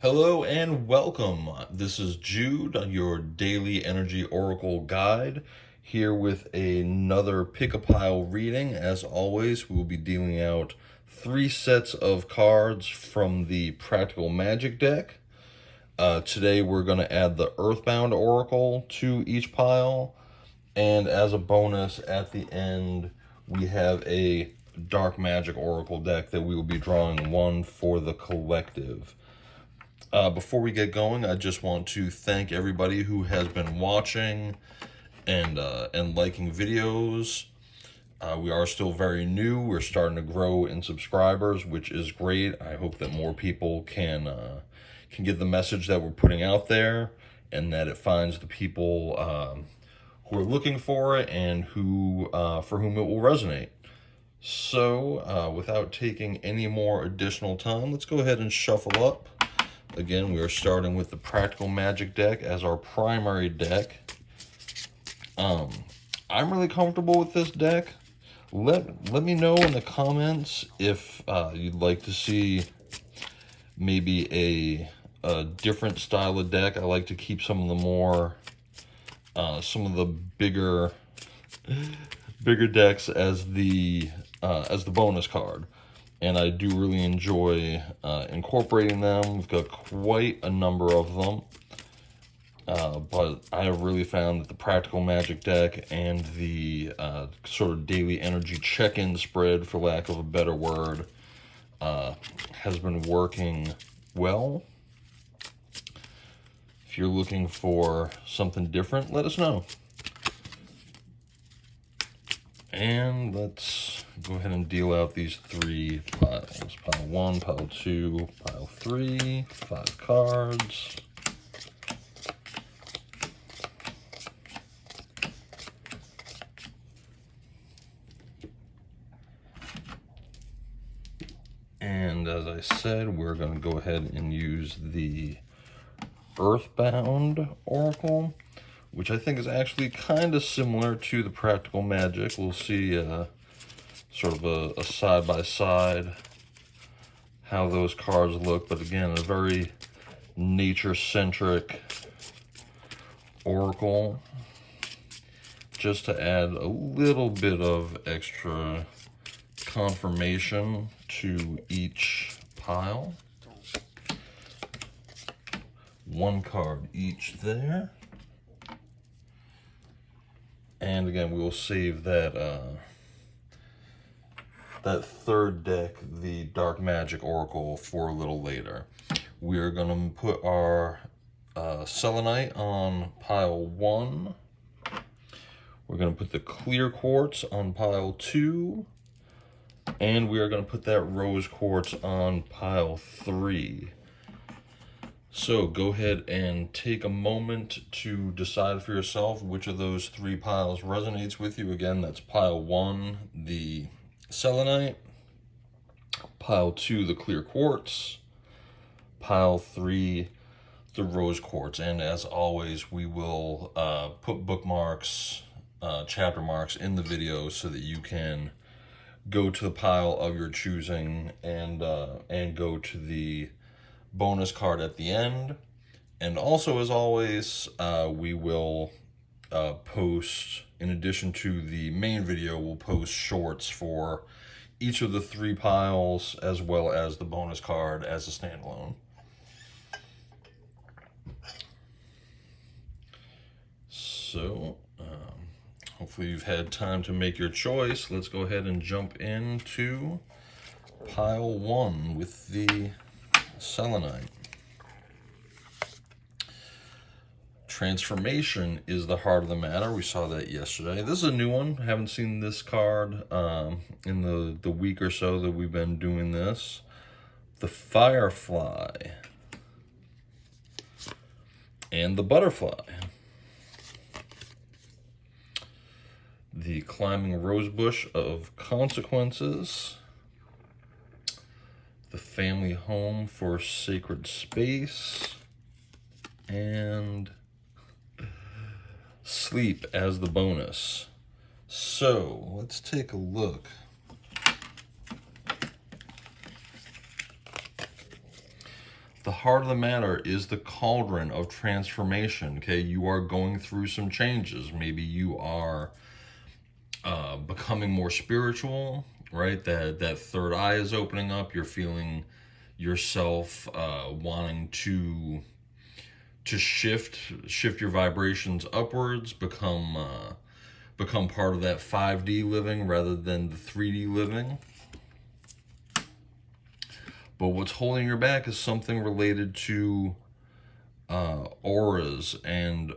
Hello and welcome. This is Jude, your daily energy oracle guide, here with another pick a pile reading. As always, we will be dealing out 3 sets of cards from the Practical Magic deck. Today we're going to add the Earthbound Oracle to each pile, and as a bonus at the end, we have a Dark Magic Oracle deck that we will be drawing one for the collective. Before we get going, I just want to thank everybody who has been watching and liking videos. We are still very new. We're starting to grow in subscribers, which is great. I hope that more people can get the message that we're putting out there, and that it finds the people who are looking for it and who for whom it will resonate. So, without taking any more additional time, let's go ahead and shuffle up. Again, we are starting with the Practical Magic deck as our primary deck. I'm really comfortable with this deck. Let me know in the comments if you'd like to see maybe a different style of deck. I like to keep some of the more, some of the bigger decks as the bonus card. And I do really enjoy incorporating them. We've got quite a number of them. But I have really found that the Practical Magic deck and the sort of daily energy check-in spread, for lack of a better word, has been working well. If you're looking for something different, let us know. And let's go ahead and deal out these 3 piles. Pile 1, pile 2, pile 3, 5 cards. And as I said, we're going to go ahead and use the Earthbound Oracle, which I think is actually kind of similar to the Practical Magic. We'll see sort of a side-by-side how those cards look, but again, a very nature-centric oracle, just to add a little bit of extra confirmation to each pile. 1 card each there. And again, we will save that that third deck, the Dark Magic Oracle, for a little later. We are going to put our selenite on pile 1. We're going to put the clear quartz on pile 2. And we are going to put that rose quartz on pile 3. So go ahead and take a moment to decide for yourself which of those 3 piles resonates with you. Again, that's pile 1, the selenite, pile 2, the clear quartz, pile 3, the rose quartz. And as always, we will put bookmarks, chapter marks in the video so that you can go to the pile of your choosing and go to the bonus card at the end. And also, as always, we will post, in addition to the main video, we'll post shorts for each of the 3 piles, as well as the bonus card as a standalone. So hopefully you've had time to make your choice. Let's go ahead and jump into pile 1 with the selenite. Transformation is the heart of the matter. We saw that yesterday. This is a new one. I haven't seen this card in the week or so that we've been doing this. The firefly and the butterfly. The climbing rosebush of consequences. The family home for sacred space. And sleep as the bonus. So let's take a look. the heart of the matter is the cauldron of transformation. Okay, you are going through some changes. Maybe you are becoming more spiritual, right? That third eye is opening up. You're feeling yourself wanting to shift your vibrations upwards, become part of that 5D living rather than the 3D living. But what's holding you back is something related to auras and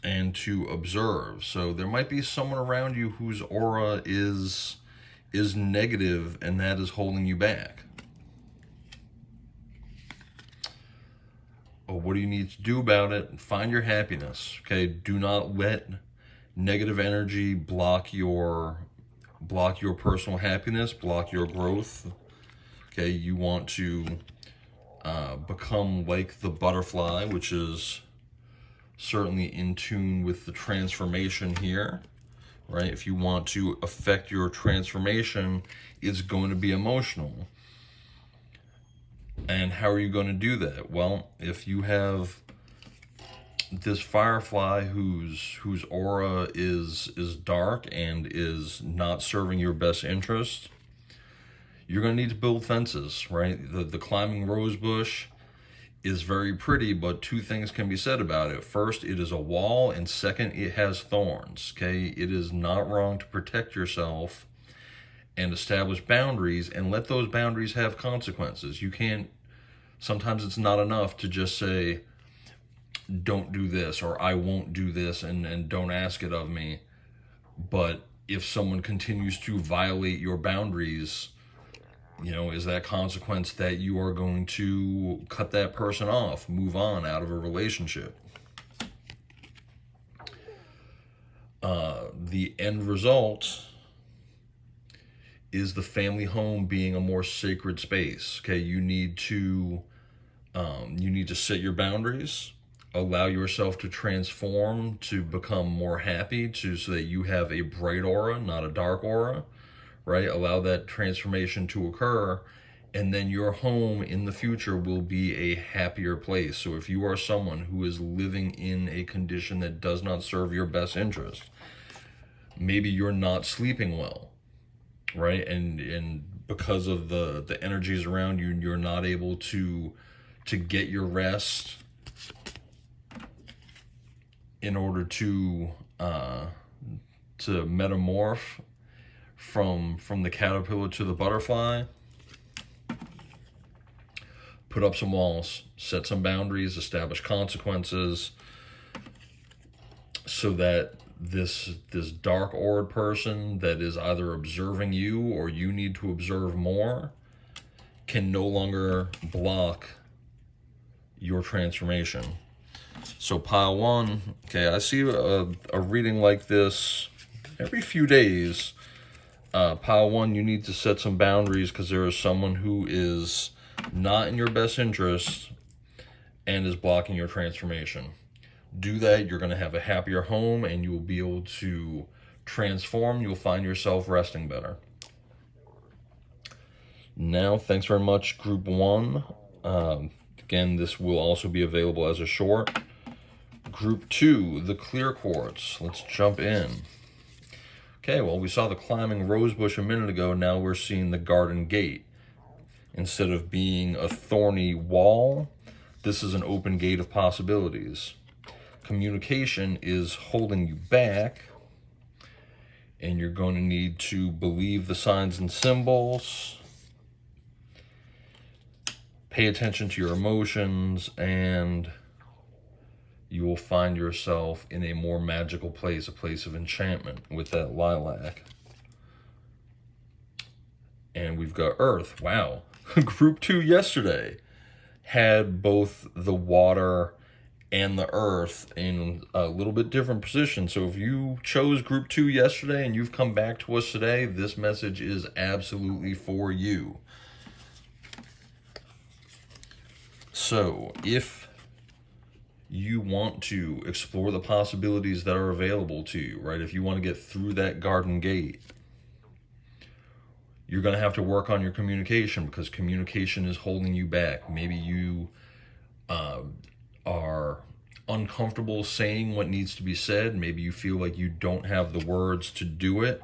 to observe. So there might be someone around you whose aura is negative, and that is holding you back. Well, what do you need to do about it? Find your happiness. Okay, do not let negative energy block your personal happiness, block your growth. Okay, you want to become like the butterfly, which is certainly in tune with the transformation here, right? If you want to affect your transformation, it's going to be emotional. And how are you going to do that? Well, if you have this firefly whose aura is dark and is not serving your best interest, you're going to need to build fences, right? The climbing rose bush is very pretty, but two things can be said about it. First, it is a wall, and second, it has thorns, okay? It is not wrong to protect yourself and establish boundaries and let those boundaries have consequences. You can't, sometimes it's not enough to just say, don't do this, or I won't do this, and don't ask it of me. But if someone continues to violate your boundaries, you know, is that consequence that you are going to cut that person off, move on out of a relationship? The end result is the family home being a more sacred space. Okay, you need to set your boundaries, allow yourself to transform, to become more happy, so that you have a bright aura, not a dark aura. Right? Allow that transformation to occur, and then your home in the future will be a happier place. So if you are someone who is living in a condition that does not serve your best interest, maybe you're not sleeping well, right? And because of the energies around you, you're not able to get your rest in order to metamorph from the caterpillar to the butterfly. Put up some walls, set some boundaries, establish consequences, so that this dark aured person that is either observing you or you need to observe more can no longer block your transformation. So pile one, okay, I see a reading like this every few days. Pile one, you need to set some boundaries because there is someone who is not in your best interest and is blocking your transformation. Do that, you're going to have a happier home, and you will be able to transform. You'll find yourself resting better. Now, thanks very much, Group 1. Again, this will also be available as a short. Group 2, the clear quartz. Let's jump in. Okay, well, we saw the climbing rosebush a minute ago. Now we're seeing the garden gate. Instead of being a thorny wall, this is an open gate of possibilities. Communication is holding you back, and you're going to need to believe the signs and symbols, pay attention to your emotions, and you will find yourself in a more magical place, a place of enchantment with that lilac. And we've got Earth. Wow. Group 2 yesterday had both the water and the earth in a little bit different position. So if you chose Group 2 yesterday and you've come back to us today, this message is absolutely for you. So if you want to explore the possibilities that are available to you, right? If you want to get through that garden gate, You're going to have to work on your communication because communication is holding you back. Maybe you are uncomfortable saying what needs to be said. Maybe you feel like you don't have the words to do it.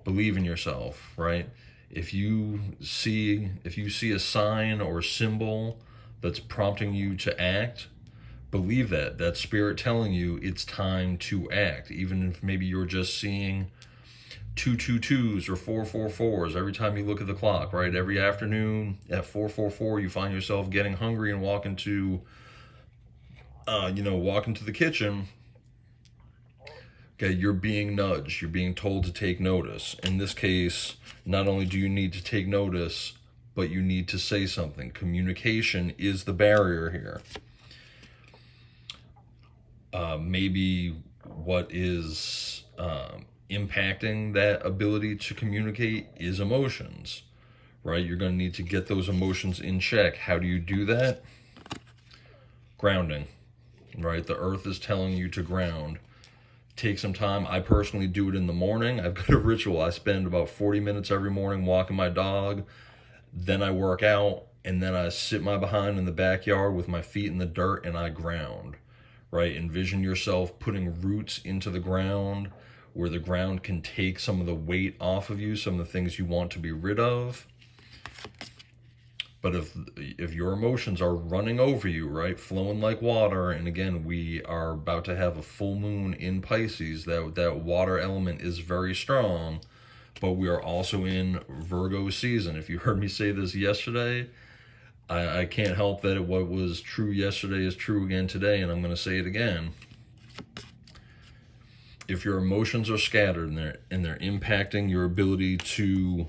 Believe in yourself, right? If you see a sign or symbol that's prompting you to act, believe that spirit telling you it's time to act. Even if maybe you're just seeing 222s or 444s every time you look at the clock, right? Every afternoon at 444, you find yourself getting hungry and walking to the kitchen. Okay, you're being nudged. You're being told to take notice. In this case, not only do you need to take notice, but you need to say something. Communication is the barrier here. Maybe what is impacting that ability to communicate is emotions, right? You're going to need to get those emotions in check. How do you do that? Grounding, right? The earth is telling you to ground. Take some time. I personally do it in the morning. I've got a ritual. I spend about 40 minutes every morning walking my dog. Then I work out, and then I sit my behind in the backyard with my feet in the dirt and I ground, right? Envision yourself putting roots into the ground where the ground can take some of the weight off of you, some of the things you want to be rid of. But if your emotions are running over you, right, flowing like water, and again, we are about to have a full moon in Pisces, that water element is very strong, but we are also in Virgo season. If you heard me say this yesterday, I can't help that what was true yesterday is true again today, and I'm going to say it again. If your emotions are scattered and they're impacting your ability to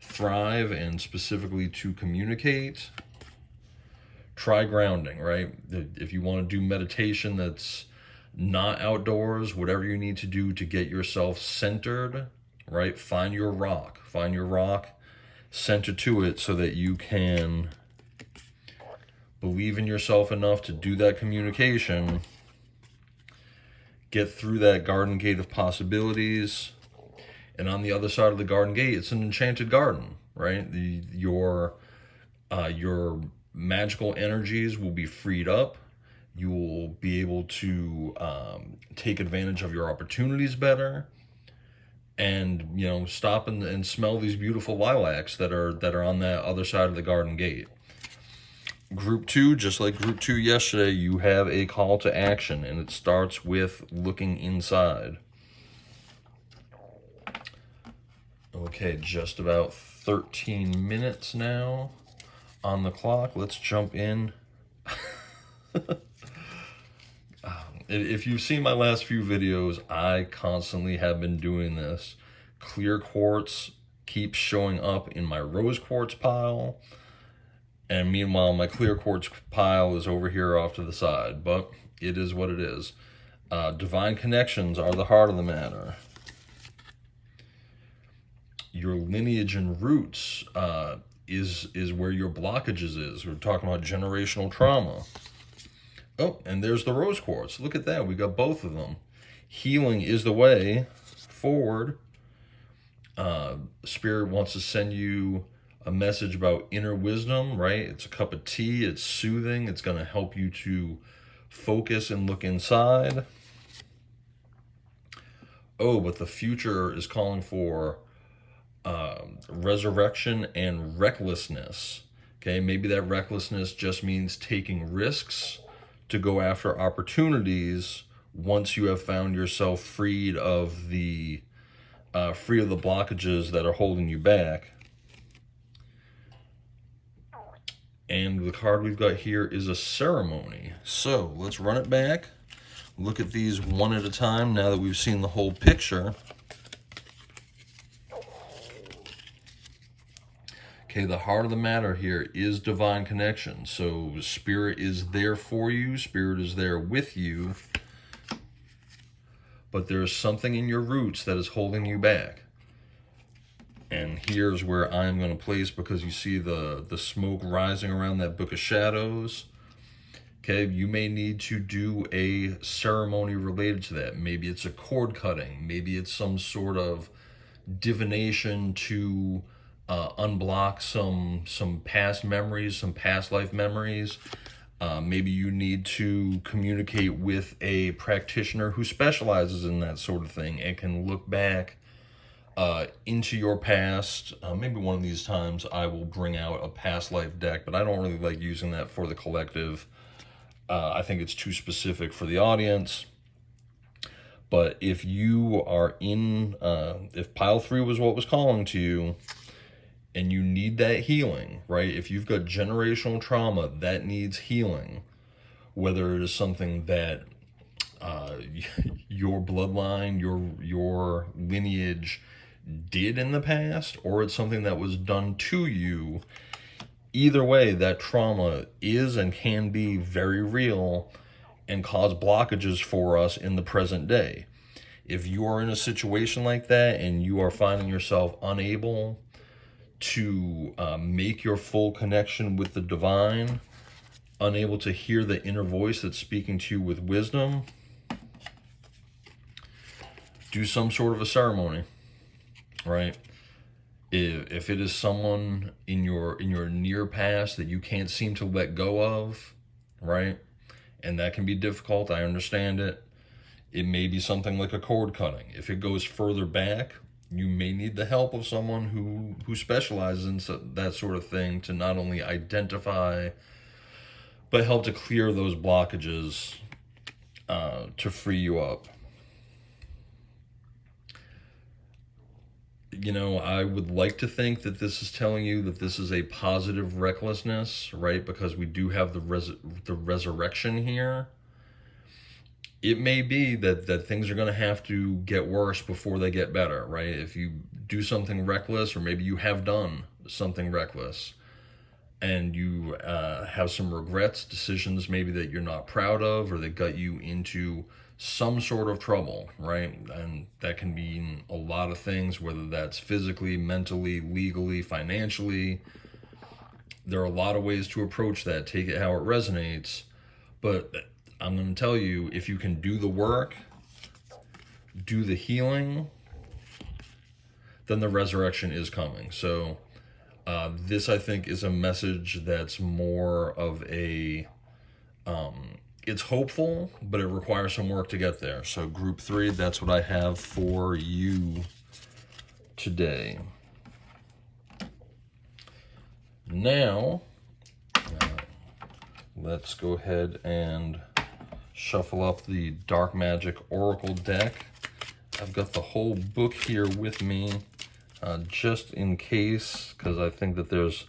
thrive and specifically to communicate, try grounding, right? If you want to do meditation that's not outdoors, whatever you need to do to get yourself centered, right? Find your rock, center to it so that you can believe in yourself enough to do that communication, get through that garden gate of possibilities. And on the other side of the garden gate, it's an enchanted garden, right? Your magical energies will be freed up. You will be able to take advantage of your opportunities better, and stop and smell these beautiful lilacs that are on that other side of the garden gate. Group 2, just like group 2 yesterday, you have a call to action, and it starts with looking inside. Okay, just about 13 minutes now on the clock. Let's jump in. If you've seen my last few videos, I constantly have been doing this. Clear quartz keeps showing up in my rose quartz pile, and meanwhile my clear quartz pile is over here off to the side, but it is what it is. Divine connections are the heart of the matter. Your lineage and roots is where your blockages is. We're talking about generational trauma. Oh, and there's the rose quartz. Look at that. We got both of them. Healing is the way forward. Spirit wants to send you a message about inner wisdom, right? It's a cup of tea. It's soothing. It's going to help you to focus and look inside. Oh, but the future is calling for resurrection and recklessness. Okay, maybe that recklessness just means taking risks to go after opportunities once you have found yourself freed of the blockages that are holding you back. And the card we've got here is a ceremony. So let's run it back, look at these one at a time now that we've seen the whole picture. Okay, the heart of the matter here is divine connection. So Spirit is there for you. Spirit is there with you. But there's something in your roots that is holding you back. And here's where I'm going to place, because you see the smoke rising around that book of shadows. Okay, you may need to do a ceremony related to that. Maybe it's a cord cutting. Maybe it's some sort of divination to unblock some past memories, some past life memories. Maybe you need to communicate with a practitioner who specializes in that sort of thing and can look back into your past. Maybe one of these times I will bring out a past life deck, but I don't really like using that for the collective. I think it's too specific for the audience. But if you are in, if pile 3 was what was calling to you, and you need that healing, right? If you've got generational trauma that needs healing, whether it is something that your bloodline, your lineage did in the past, or it's something that was done to you, either way, that trauma is and can be very real and cause blockages for us in the present day. If you are in a situation like that and you are finding yourself unable to make your full connection with the divine, unable to hear the inner voice that's speaking to you with wisdom, do some sort of a ceremony, right? If it is someone in your near past that you can't seem to let go of, right? And that can be difficult, I understand it. It may be something like a cord cutting. If it goes further back, you may need the help of someone who specializes in that sort of thing to not only identify, but help to clear those blockages to free you up. You know, I would like to think that this is telling you that this is a positive recklessness, right? Because we do have the resurrection here. It may be that things are going to have to get worse before they get better, right? If you do something reckless, or maybe you have done something reckless, and you have some regrets, decisions maybe that you're not proud of, or that got you into some sort of trouble, right? And that can mean a lot of things, whether that's physically, mentally, legally, financially. There are a lot of ways to approach that. Take it how it resonates. But I'm going to tell you, if you can do the work, do the healing, then the resurrection is coming. So this, I think, is a message that's more of a, it's hopeful, but it requires some work to get there. So group 3, that's what I have for you today. Now, let's go ahead and shuffle up the Dark Magic Oracle deck. I've got the whole book here with me, just in case, because I think that there's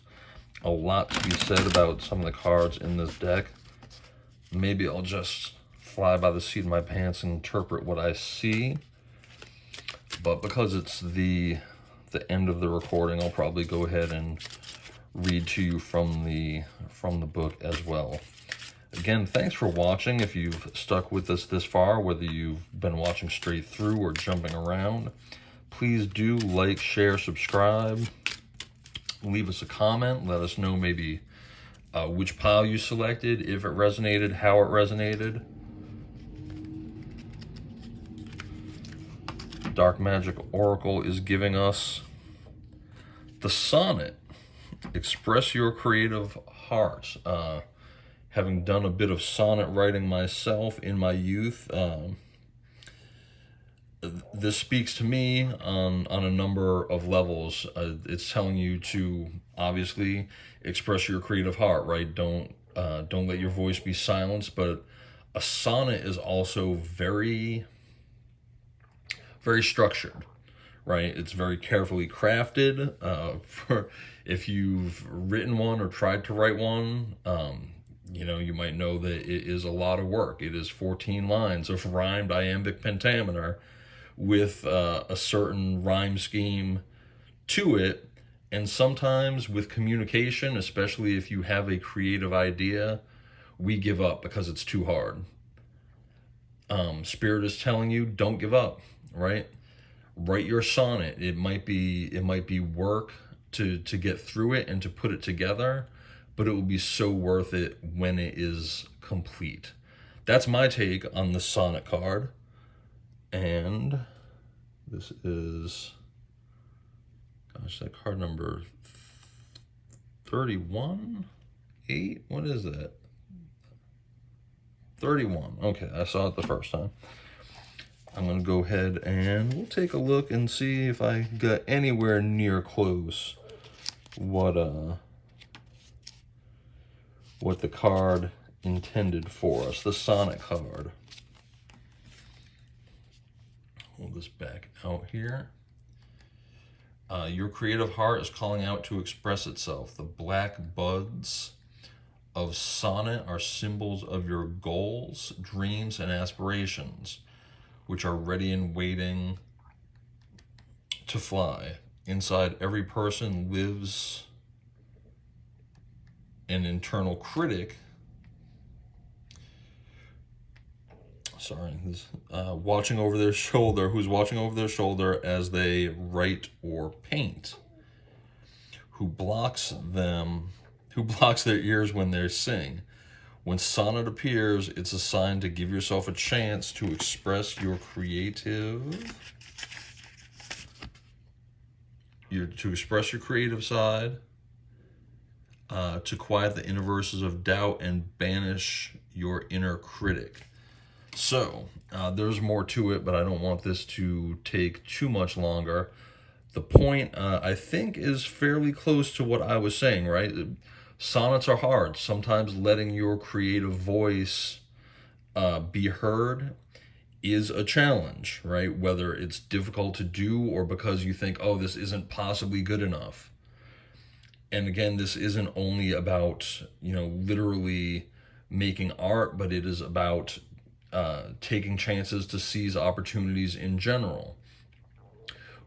a lot to be said about some of the cards in this deck. Maybe I'll just fly by the seat of my pants and interpret what I see. But because it's the end of the recording, I'll probably go ahead and read to you from the book as well. Again, thanks for watching. If you've stuck with us this far, whether you've been watching straight through or jumping around, please do like, share, subscribe. Leave us a comment. Let us know maybe which pile you selected, if it resonated, how it resonated. Dark Magic Oracle is giving us the sonnet. Express your creative heart. Having done a bit of sonnet writing myself in my youth, this speaks to me on a number of levels. It's telling you to obviously express your creative heart, right? Don't let your voice be silenced. But a sonnet is also very, very structured, right? It's very carefully crafted. For if you've written one or tried to write one, you know, you might know that it is a lot of work. It is 14 lines of rhymed iambic pentameter with a certain rhyme scheme to it. And sometimes with communication, especially if you have a creative idea, we give up because it's too hard. Spirit is telling you, don't give up, right? Write your sonnet. It might be work to get through it and to put it together, but it will be so worth it when it is complete. That's my take on the sonnet card. And this is gosh, that card number 31? 8? What is that? 31. Okay, I saw it the first time. I'm going to go ahead and we'll take a look and see if I got anywhere near close what the card intended for us, the Sonic card. Hold this back out here. Your creative heart is calling out to express itself. The black buds of sonnet are symbols of your goals, dreams, and aspirations, which are ready and waiting to fly. Inside every person lives an internal critic. Watching over their shoulder, who's watching over their shoulder as they write or paint, who blocks their ears when they sing. When sonnet appears, it's a sign to give yourself a chance to express your creative side, to quiet the inner voices of doubt and banish your inner critic. So, there's more to it, but I don't want this to take too much longer. The point, I think, is fairly close to what I was saying, right? Sonnets are hard. Sometimes letting your creative voice be heard is a challenge, right? Whether it's difficult to do or because you think, oh, this isn't possibly good enough. And again, this isn't only about, literally making art, but it is about taking chances to seize opportunities in general.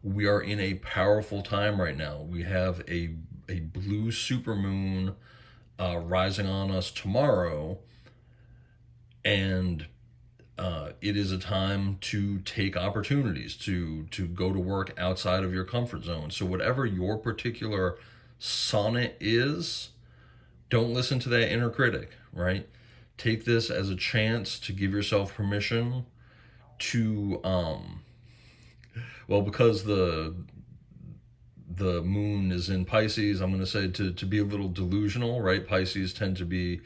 We are in a powerful time right now. We have a blue supermoon rising on us tomorrow, and it is a time to take opportunities, to go to work outside of your comfort zone. So whatever your particular sonnet is, don't listen to that inner critic, right? Take this as a chance to give yourself permission to, because the moon is in Pisces, I'm going to say to be a little delusional, right? Pisces tend to be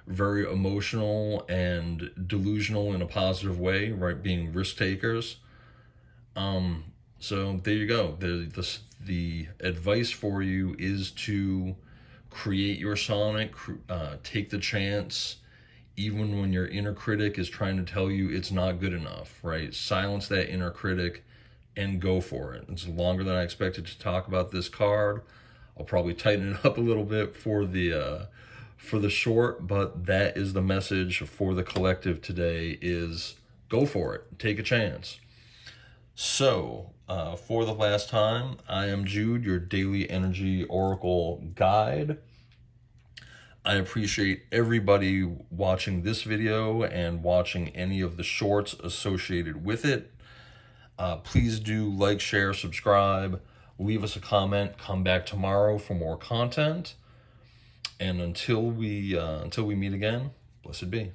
very emotional and delusional in a positive way, right? Being risk takers. So there you go. The advice for you is to create your sonnet, take the chance, even when your inner critic is trying to tell you it's not good enough, right? Silence that inner critic and go for it. It's longer than I expected to talk about this card. I'll probably tighten it up a little bit for the short, but that is the message for the collective today: is go for it, take a chance. So, for the last time, I am Jude, your daily energy oracle guide. I appreciate everybody watching this video and watching any of the shorts associated with it. Please do like, share, subscribe, leave us a comment, come back tomorrow for more content. And until we meet again, blessed be.